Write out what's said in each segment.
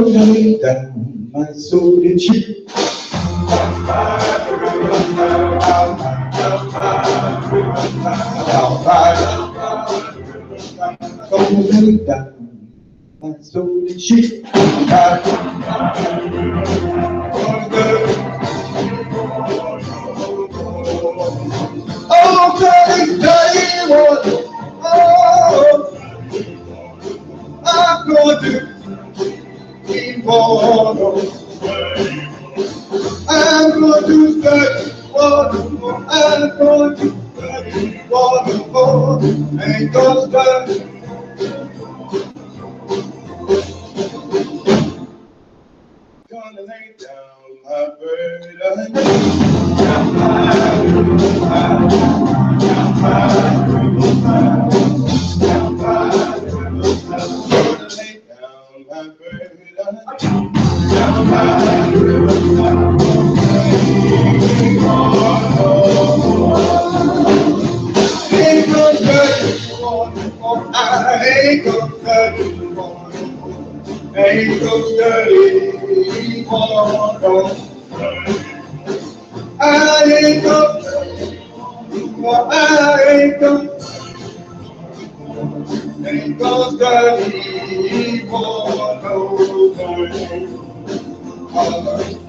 lay down my soul in you. Gonna lay down my soul in you. Oh, dirty, dirty water. Oh, I'm going to keep on. I'm going to dirty water. I'm going to dirty water. Ain't gonna stop. Gonna lay down my burden. Ain't so dirty water. I ain't so dirty water.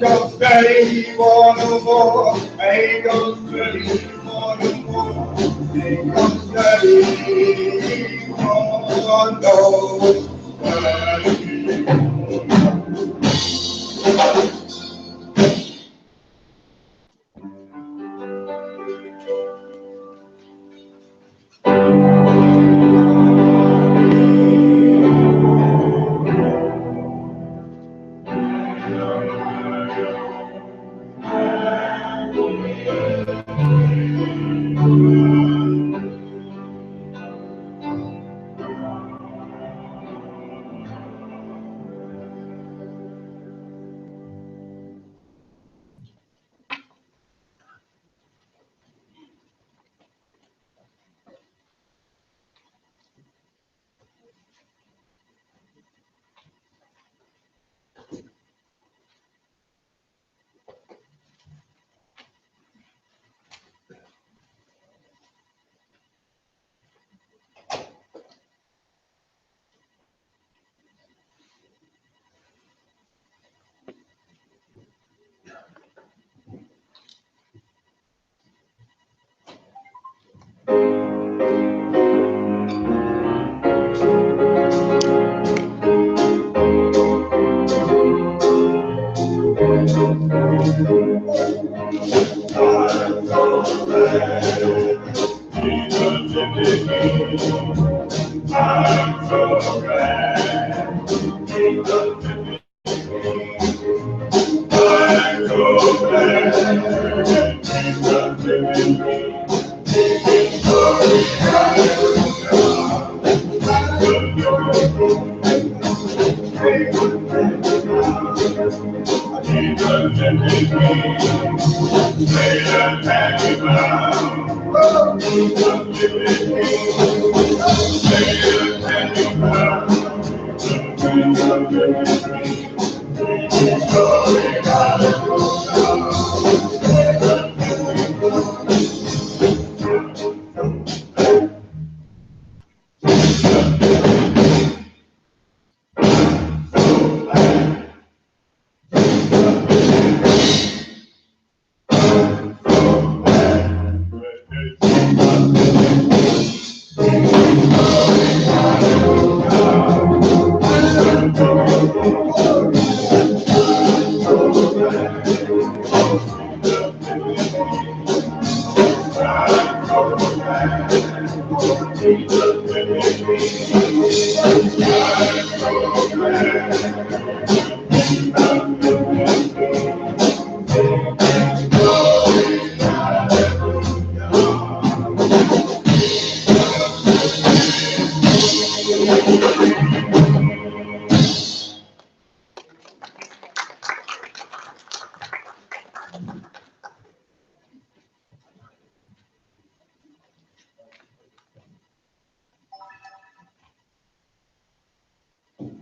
Go steady for no more. Ain't go steady for no more. Ain't go steady for no more.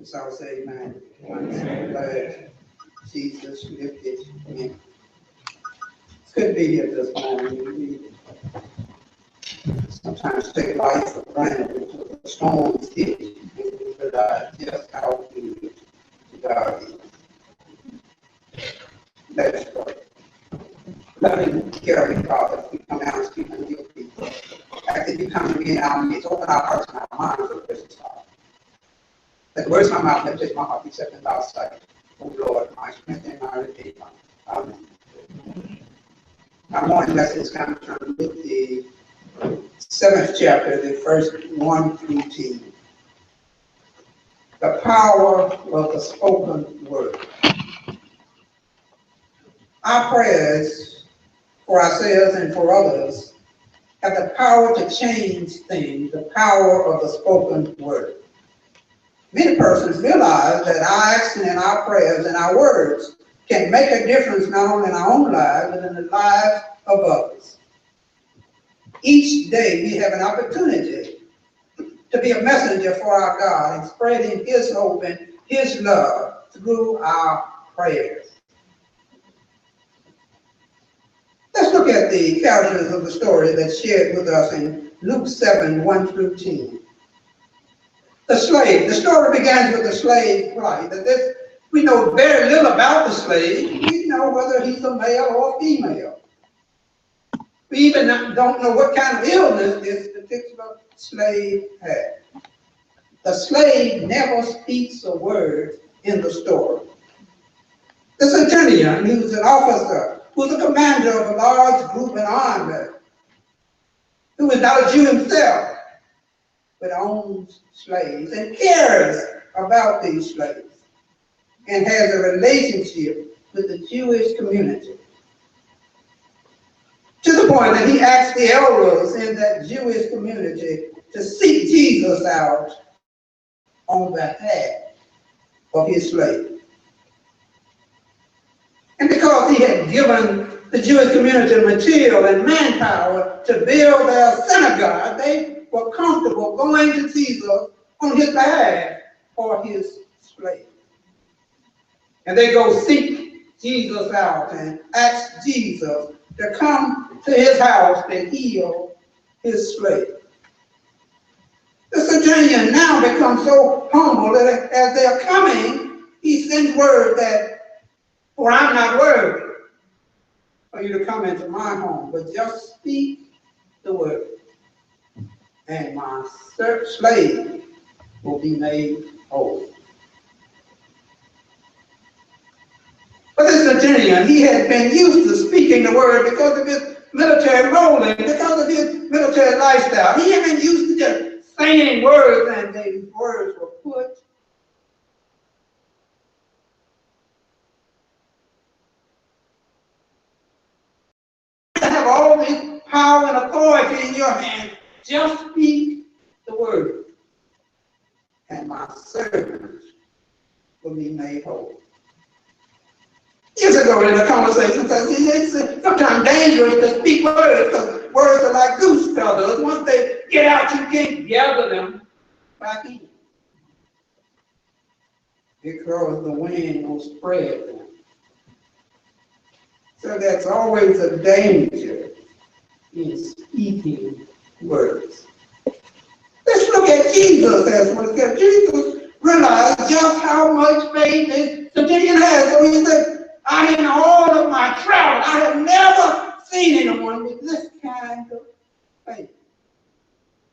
So I would say, man, I'm so glad Jesus lifted me. It's good to be here this morning. We sometimes take life for granted until the storms hit and we realize just how good God is. Let's pray. Loving, caring Father, we come out and speak to your people. After you come to me in our midst, open our hearts and our minds to the precious Father. Let the words of my mouth and take my heart be accepted in thy sight. O Lord, my strength and my redeemer. Amen. Our morning lesson is coming from Luke, the 7th chapter, the first 1 through 10. The power of the spoken word. Our prayers for ourselves and for others have the power to change things, the power of the spoken word. Many persons realize that our action and our prayers and our words can make a difference not only in our own lives, but in the lives of others. Each day we have an opportunity to be a messenger for our God and spreading his hope and his love through our prayers. Let's look at the characters of the story that's shared with us in Luke 7, 1 through 10. The slave. The story begins with the slave plight. We know very little about the slave. We know whether he's a male or female. We even don't know what kind of illness this particular slave had. The slave never speaks a word in the story. The centurion, who's an officer, who's a commander of a large group and army, who is not a Jew himself, but owns slaves and cares about these slaves and has a relationship with the Jewish community. To the point that he asked the elders in that Jewish community to seek Jesus out on behalf of his slave. And because he had given the Jewish community material and manpower to build their synagogue, they were comfortable going to Jesus on his behalf for his slave. And they go seek Jesus out and ask Jesus to come to his house to heal his slave. The centurion now becomes so humble that as they are coming, he sends word that, for I'm not worthy for you to come into my home, but just speak the word, and my slave will be made whole. But this centurion, he had been used to speaking the word because of his military role and because of his military lifestyle. He had been used to just saying words, and these words were put to have all this power and authority in your hand. Just speak the word, and my servant will be made whole. Years ago in a conversation, it's sometimes dangerous to speak words because words are like goose feathers. Once they get out, you can't gather them back in, because the wind will spread them. So that's always a danger in speaking words. Let's look at Jesus as one, because Jesus realized just how much faith this centurion has. So he said, in all of my travel, I have never seen anyone with this kind of faith.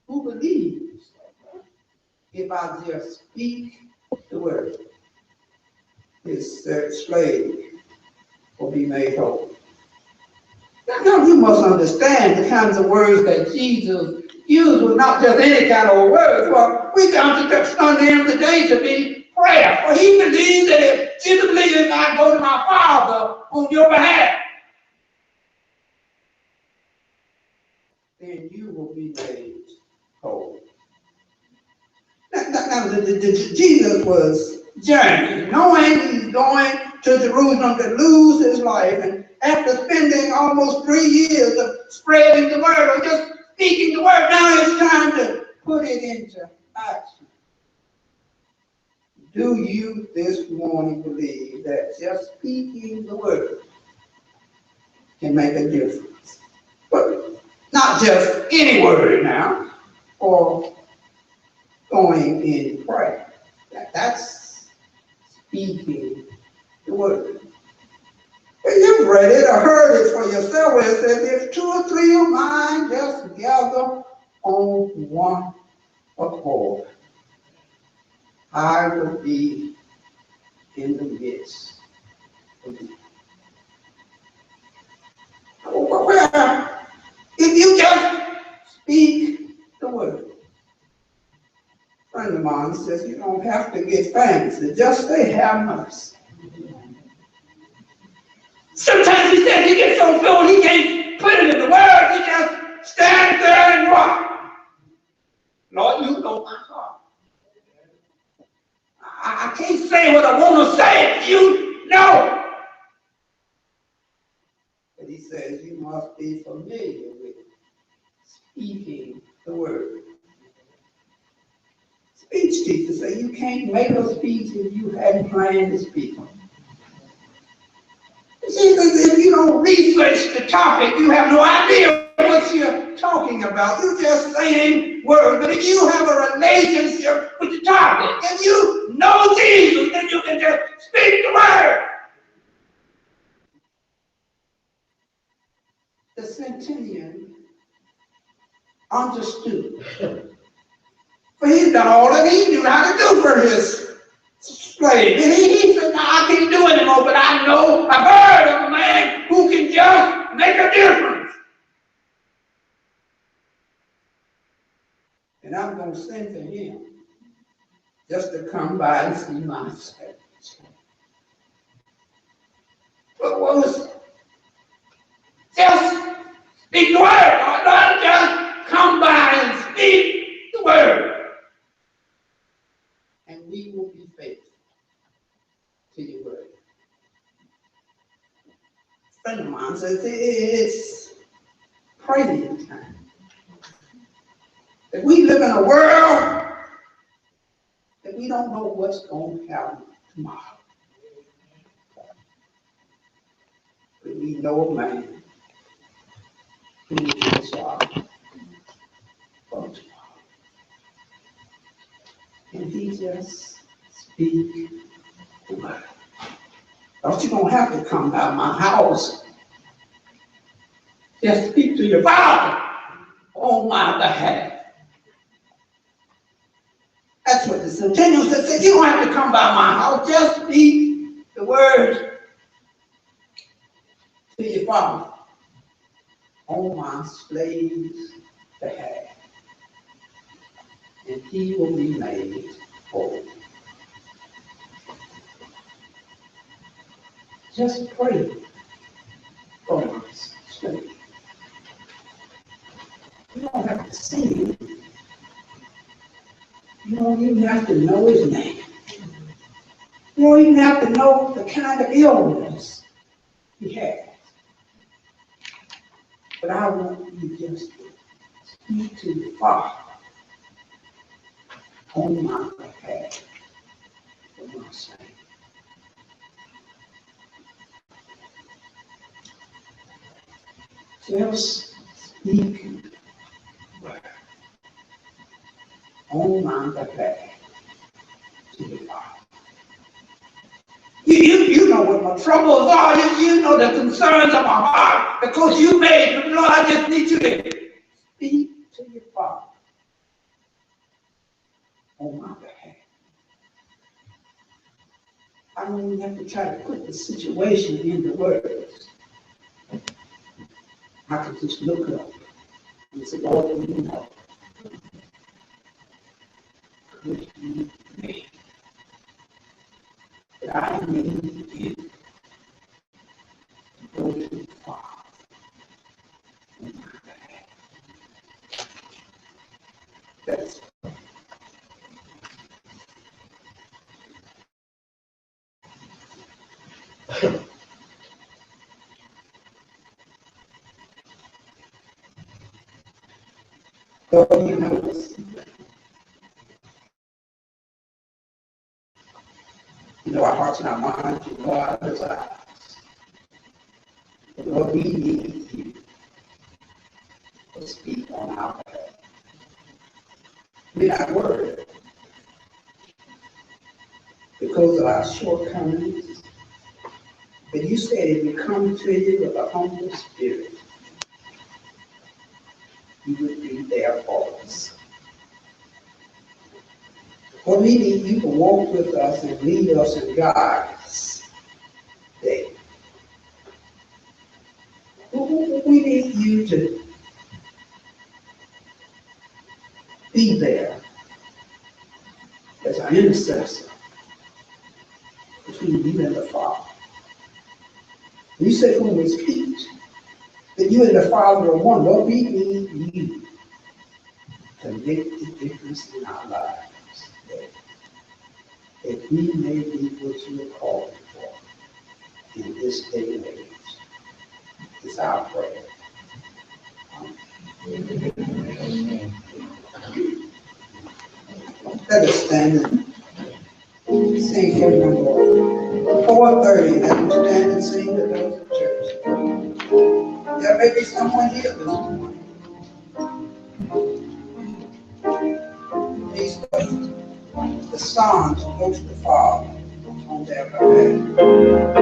Who believes if I just speak the word, his slave will be made whole. Now you must understand the kinds of words that Jesus used was not just any kind of words. Well, we come to understand him today to be prayer. For he believed that if you believe if I go to my Father on your behalf, then you will be made whole. Now, Jesus was journeying, knowing he's going to Jerusalem to lose his life, and after spending almost 3 years of spreading the word or just speaking the word, now it's time to put it into action. Do you this morning believe that just speaking the word can make a difference? But not just any word now, or going in prayer. That's speaking the word. But you've read it or heard it for yourself where it says, if 2 or 3 of mine just gather on one accord, I will be in the midst of you. Well, if you just speak the word. A friend of mine says you don't have to get fancy, just say have mercy. Sometimes he says he gets so full he can't put it in the words, he just stands there and rock. Lord, you know my heart. I can't say what I want to say if you know. But he says you must be familiar with speaking the word. Speech teachers say you can't make a speech if you hadn't planned to speak. You see, if you don't research the topic, you have no idea what you're talking about. You're just saying words. But if you have a relationship with the topic, if you know Jesus, then you can just speak the word. The centurion understood. For he's done all that he knew how to do for his slave. And he said, no, I can't do anymore, but I know, I've heard of a man who can just make a difference. And I'm going to send to him just to come by and see my slave. But what was it? Just speak the word. Not just come by and speak the word. And we will be faithful to your word. A friend of mine says it's praying time. That we live in a world that we don't know what's going to happen tomorrow. But we know a man who is our for tomorrow. And he just speaks the word. Don't you don't have to come by my house. Just speak to your Father on my behalf. That's what the centurion said. You don't have to come by my house. Just speak the word to your Father on my slave's behalf. And he will be made whole. Just pray for my slave. You don't have to see him. You don't even have to know his name. You don't even have to know the kind of illness he has. But I want you just to speak to the Father on my behalf for my slave. Just speak the word on my behalf to the Father. You know what my troubles are. You know the concerns of my heart because you made them. Lord, I just need you to speak to your Father on my behalf. I don't even have to try to put the situation into words. I can just look up and say, Lord, you know. Could you make that I need you to go to the Father on my behalf? That's God, you know this. hearts and our minds, you know our desires. But Lord, we need you to speak on our behalf. We're not worried because of our shortcomings. But you said if we come to you with a humble spirit, you would be there for us. What we need you to walk with us and lead us and guide us there. We need you to be there as an intercessor between you and the Father. You said when we speak that you and the Father are one, Lord, we need you to make the difference in our lives. That we may be what you are called for in this day and age. It's our prayer. Let us stand and sing hymn number 430. Let us stand and sing to those of church. There may be someone here this morning. These the Psalms go to the Father on their behalf.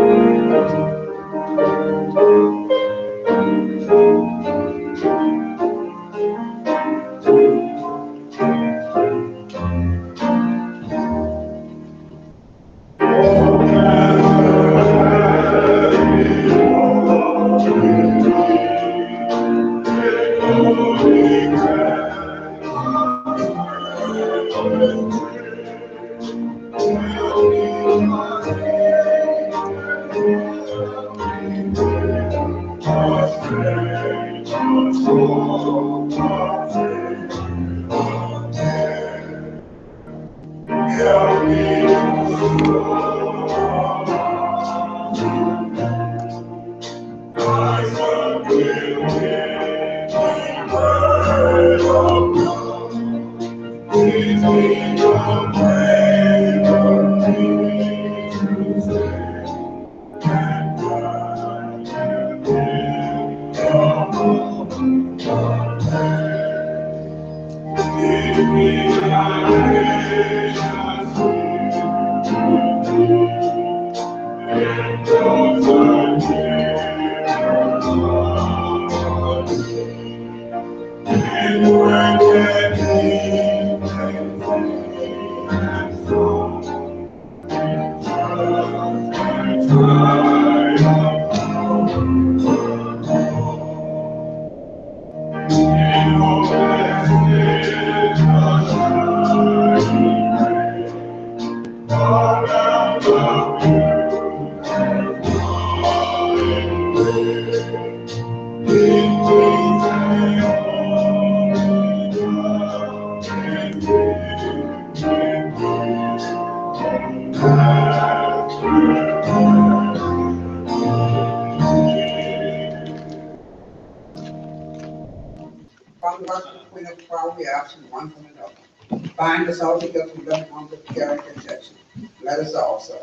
We absent one from another. Bind us all together with love, hunger, care, and protection. Let us all say.